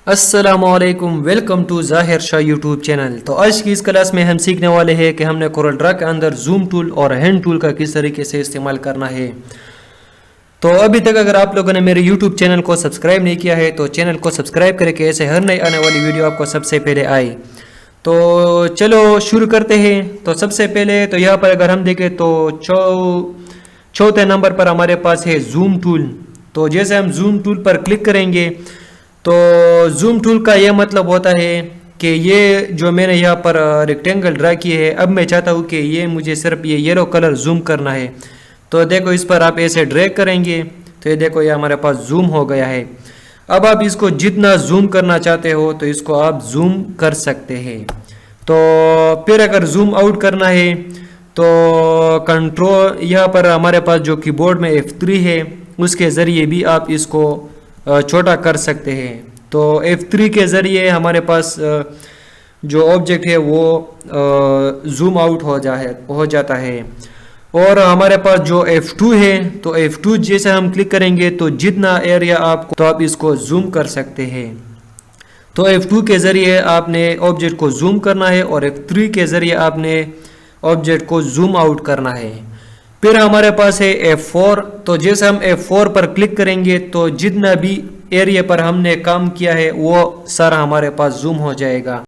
अस्सलामुअलैकुम, welcome to ज़ाहिर Shah YouTube channel. तो आज की इस क्लास में हम सीखने वाले हैं कि हमने कोरल ड्रा के अंदर जूम टूल और हैंड टूल का किस तरीके से इस्तेमाल करना है। तो अभी तक अगर आप लोगों ने मेरे यूट्यूब चैनल को सब्सक्राइब नहीं किया है तो चैनल को सब्सक्राइब करके ऐसे हर नई आने वाली वीडियो आपको सबसे पहले आए। तो चलो शुरू करते हैं। तो सबसे पहले तो यहाँ पर अगर हम देखें तो चौथे नंबर पर हमारे पास है जूम टूल। तो जैसे हम जूम टूल पर क्लिक करेंगे तो जूम टूल का यह मतलब होता है कि ये जो मैंने यहाँ पर रेक्टेंगल ड्रा किए है, अब मैं चाहता हूँ कि ये मुझे सिर्फ ये येलो कलर जूम करना है। तो देखो इस पर आप ऐसे ड्रैग करेंगे तो ये देखो ये हमारे पास जूम हो गया है। अब आप इसको जितना जूम करना चाहते हो तो इसको आप जूम कर सकते हैं। तो फिर अगर जूम आउट करना है तो कंट्रोल यहाँ पर हमारे पास जो कीबोर्ड में F3 है उसके ज़रिए भी आप इसको छोटा कर सकते हैं। तो F3 के ज़रिए हमारे पास जो ऑब्जेक्ट है वो जूम आउट हो जाता है। और हमारे पास जो F2 है तो F2 जैसे हम क्लिक करेंगे तो जितना एरिया आपको तो आप इसको जूम कर सकते हैं। तो F2 के ज़रिए आपने ऑब्जेक्ट को जूम करना है और F3 के ज़रिए आपने ऑब्जेक्ट को जूम आउट करना है। फिर हमारे पास है F4। तो जैसे हम F4 पर क्लिक करेंगे तो जितना भी एरिया पर हमने काम किया है वो सारा हमारे पास जूम हो जाएगा।